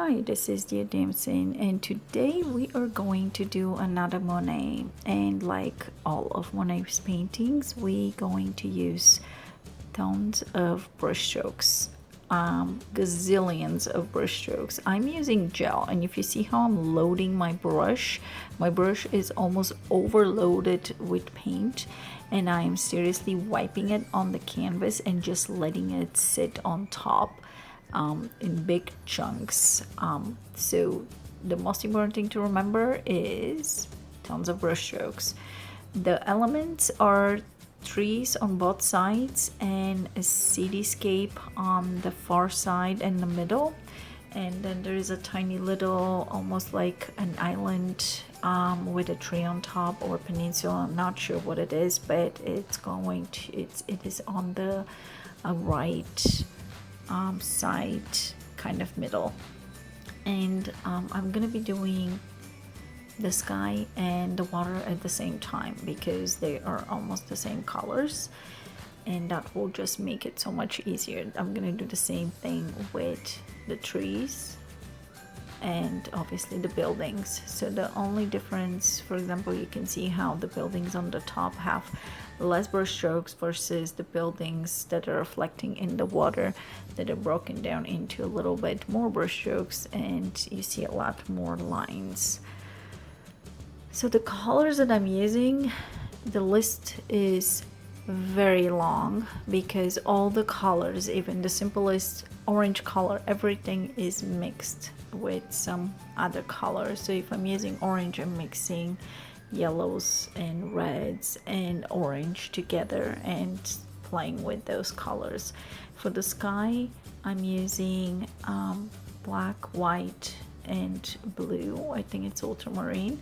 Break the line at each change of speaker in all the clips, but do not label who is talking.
Hi, this is D.A.Damson, and today we are going to do another Monet. And like all of Monet's paintings, we're going to use tons of brush strokes, gazillions of brush strokes. I'm using gel, and if you see how I'm loading my brush is almost overloaded with paint, and I'm seriously wiping it on the canvas and just letting it sit on top. In big chunks. So the most important thing to remember is tons of brush strokes. The elements are trees on both sides and a cityscape on the far side and the middle. And then there is a tiny little, almost like an island with a tree on top, or a peninsula. I'm not sure what it is, but it is on the right side, kind of middle. And I'm gonna be doing the sky and the water at the same time because they are almost the same colors, and that will just make it so much easier. I'm gonna do the same thing with the trees and obviously the buildings. So the only difference, for example, you can see how the buildings on the top have less brush strokes versus the buildings that are reflecting in the water that are broken down into a little bit more brush strokes, and you see a lot more lines. So the colors that I'm using, the list is very long because all the colors, even the simplest orange color, everything is mixed with some other color. So if I'm using orange, I'm mixing yellows and reds and orange together and playing with those colors. For the sky, I'm using black, white, and blue. I think it's ultramarine.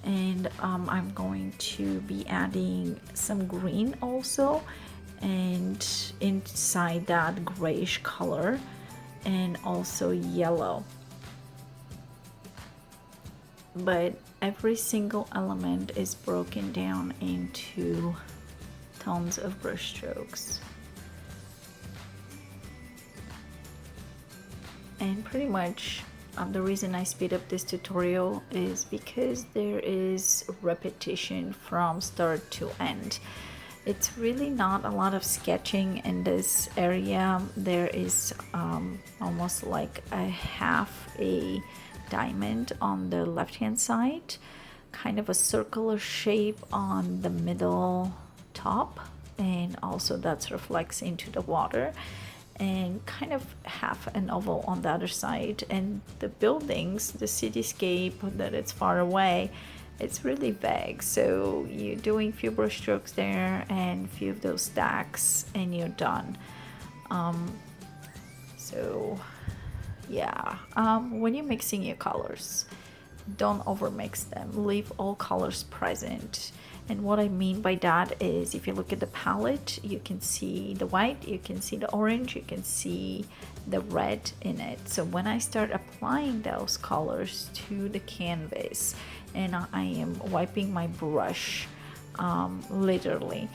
And I'm going to be adding some green also, and inside that grayish color, and also yellow. But every single element is broken down into tons of brush strokes. And pretty much the reason I speed up this tutorial is because there is repetition from start to end. It's really not a lot of sketching in this area. There is almost like a half a diamond on the left hand side, kind of a circular shape on the middle top, and also that reflects into the water, and kind of half an oval on the other side. And the buildings, the cityscape that it's far away, it's really vague, so you're doing few brush strokes there and few of those stacks and you're done. So yeah, when you're mixing your colors, don't overmix them, leave all colors present. And what I mean by that is, if you look at the palette, you can see the white, you can see the orange, you can see the red in it. So when I start applying those colors to the canvas, and I am wiping my brush, literally,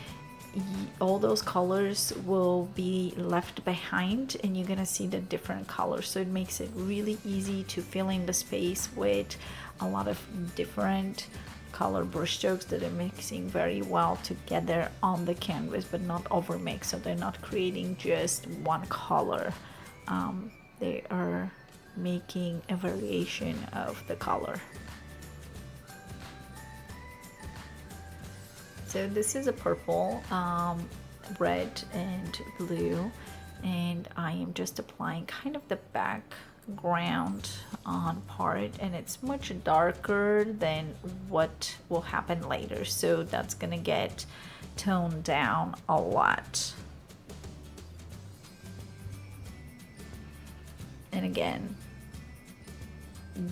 all those colors will be left behind, and you're gonna see the different colors. So it makes it really easy to fill in the space with a lot of different color brush strokes that are mixing very well together on the canvas, but not overmix, so they're not creating just one color. They are making a variation of the color. So this is a purple, red, and blue, and I am just applying kind of the background on part, and it's much darker than what will happen later, so that's gonna get toned down a lot. And again,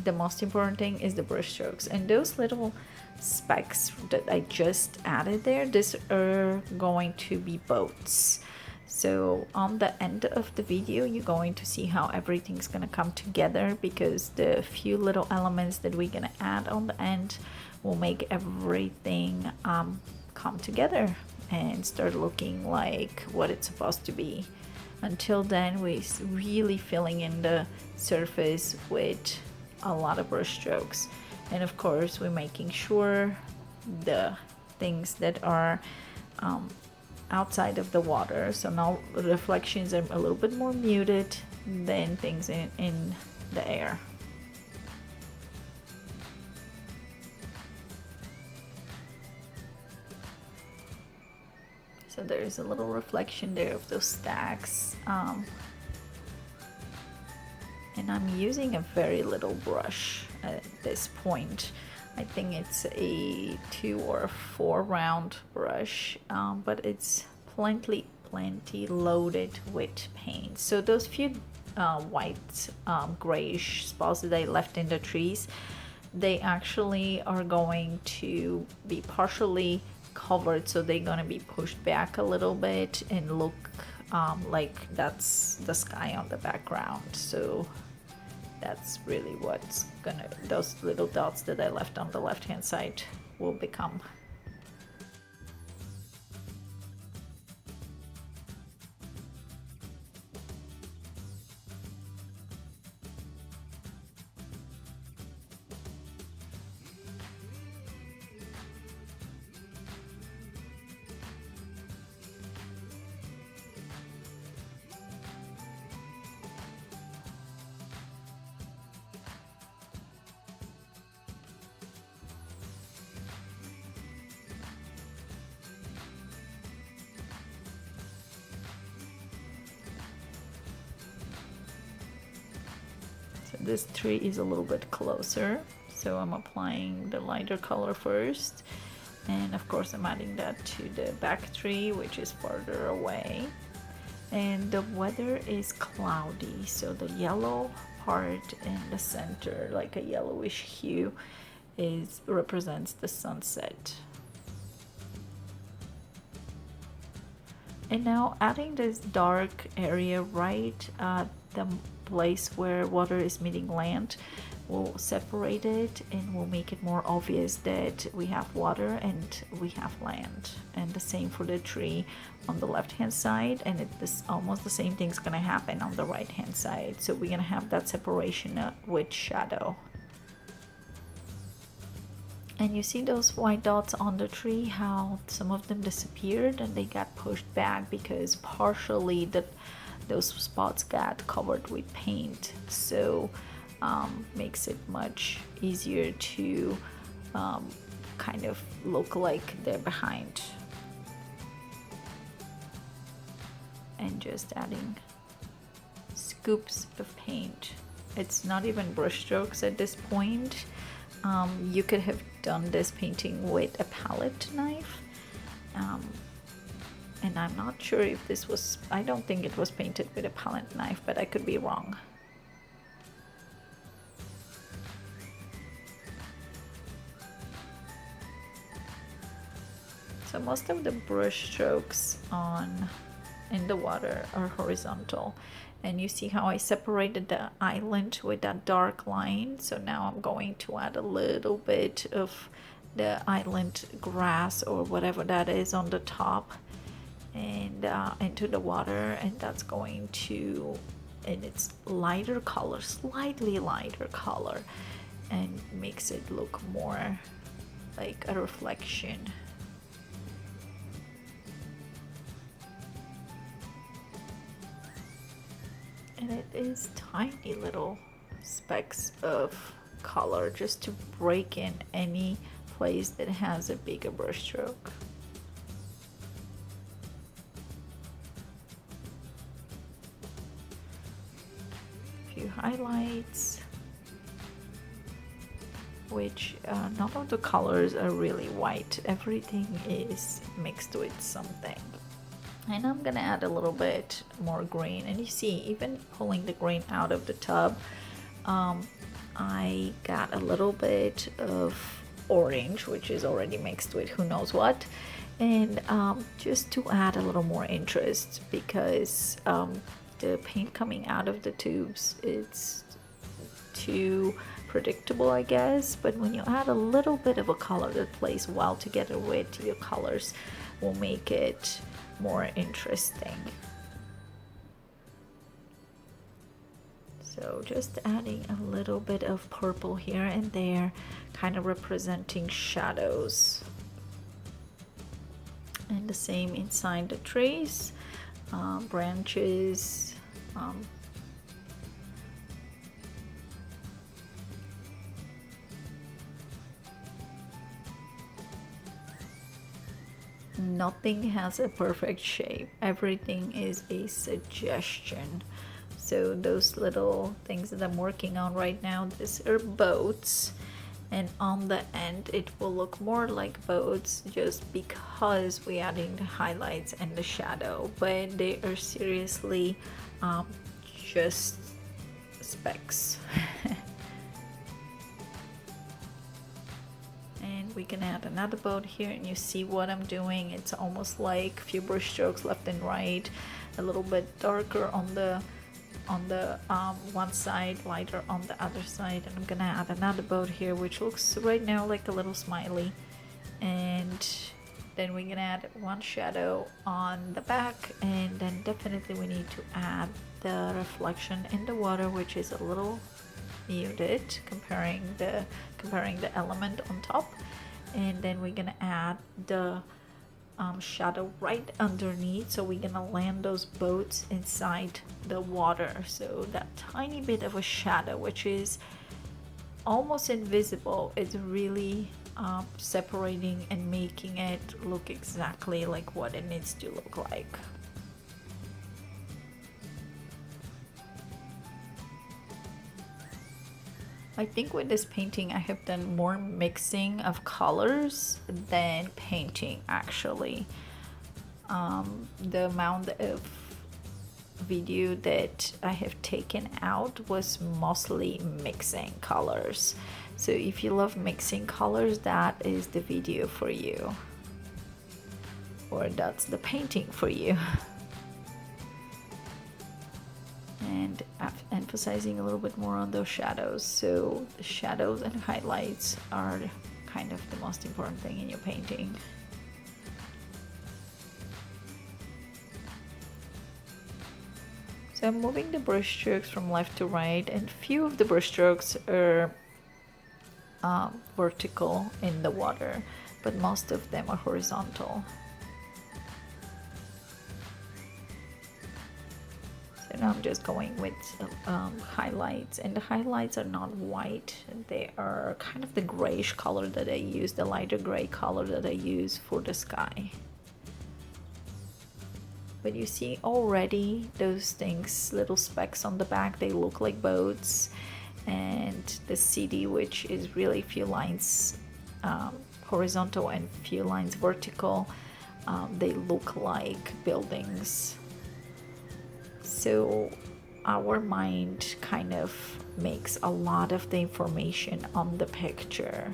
the most important thing is the brush strokes, and those little specks that I just added there, these are going to be boats. So on the end of the video, you're going to see how everything's gonna come together, because the few little elements that we're gonna add on the end will make everything come together and start looking like what it's supposed to be. Until then, we're really filling in the surface with a lot of brush strokes. And of course, we're making sure the things that are outside of the water, so now reflections are a little bit more muted than things in the air. So there's a little reflection there of those stacks. And I'm using a very little brush at this point. I think it's a 2 or 4 round brush, but it's plenty loaded with paint. So those few white grayish spots that I left in the trees, they actually are going to be partially covered, so they're gonna be pushed back a little bit and look like that's the sky on the background. So that's really what's gonna, those little dots that I left on the left hand side will become. This tree is a little bit closer, so I'm applying the lighter color first, and of course I'm adding that to the back tree, which is farther away. And the weather is cloudy, so the yellow part in the center, like a yellowish hue, represents the sunset. And now adding this dark area right at the place where water is meeting land will separate it and will make it more obvious that we have water and we have land. And the same for the tree on the left hand side, and this almost the same thing's gonna happen on the right hand side. So we're gonna have that separation with shadow. And you see those white dots on the tree, how some of them disappeared and they got pushed back because partially those spots got covered with paint. So makes it much easier to kind of look like they're behind. And just adding scoops of paint. It's not even brush strokes at this point. You could have done this painting with a palette knife, and I'm not sure if this was, I don't think it was painted with a palette knife, but I could be wrong. So most of the brush strokes in the water are horizontal. And you see how I separated the island with that dark line. So now I'm going to add a little bit of the island grass or whatever that is on the top and into the water, and that's going to, and it's lighter color, slightly lighter color, and makes it look more like a reflection. And it is tiny little specks of color just to break in any place that has a bigger brush stroke. A few highlights, which none of the colors are really white. Everything is mixed with something. And I'm gonna add a little bit more green, and you see, even pulling the green out of the tub, I got a little bit of orange, which is already mixed with who knows what, and just to add a little more interest, because the paint coming out of the tubes, it's too predictable, I guess, but when you add a little bit of a color that plays well together with your colors, will make it more interesting. So just adding a little bit of purple here and there, kind of representing shadows. And the same inside the trees, branches, nothing has a perfect shape. Everything is a suggestion. So those little things that I'm working on right now, these are boats, and on the end it will look more like boats just because we're adding the highlights and the shadow, but they are seriously just specks. And we can add another boat here, and you see what I'm doing. It's almost like a few brush strokes left and right, a little bit darker on the one side, lighter on the other side. And I'm gonna add another boat here, which looks right now like a little smiley. And then we're gonna add one shadow on the back, and then definitely we need to add the reflection in the water, which is a little muted comparing the element on top. And then we're gonna add the shadow right underneath, so we're gonna land those boats inside the water, so that tiny bit of a shadow, which is almost invisible, is really separating and making it look exactly like what it needs to look like. I think with this painting I have done more mixing of colors than painting actually. The amount of video that I have taken out was mostly mixing colors. So if you love mixing colors, that is the video for you, or that's the painting for you. And emphasizing a little bit more on those shadows. So the shadows and highlights are kind of the most important thing in your painting. So I'm moving the brush strokes from left to right, and few of the brush strokes are vertical in the water, but most of them are horizontal. So now I'm just going with highlights, and the highlights are not white, they are kind of the grayish color that I use, the lighter gray color that I use for the sky. But you see already those things, little specks on the back, they look like boats. And the city, which is really few lines horizontal and few lines vertical, they look like buildings. So our mind kind of makes a lot of the information on the picture.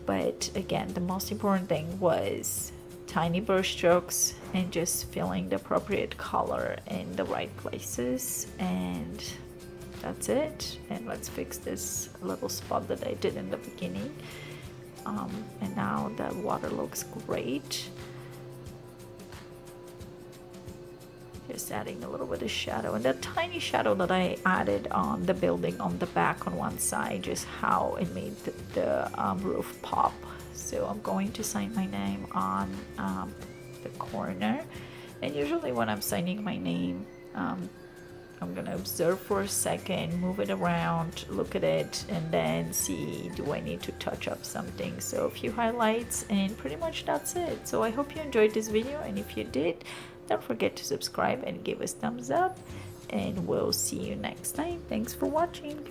But again, the most important thing was tiny brush strokes and just filling the appropriate color in the right places, and that's it. And let's fix this little spot that I did in the beginning. And now the water looks great. Just adding a little bit of shadow, and that tiny shadow that I added on the building on the back on one side, just how it made the roof pop. So I'm going to sign my name on the corner, and usually when I'm signing my name, I'm gonna observe for a second, move it around, look at it, and then see, do I need to touch up something? So a few highlights, and pretty much that's it. So I hope you enjoyed this video, and if you did, don't forget to subscribe and give us thumbs up, and we'll see you next time. Thanks for watching.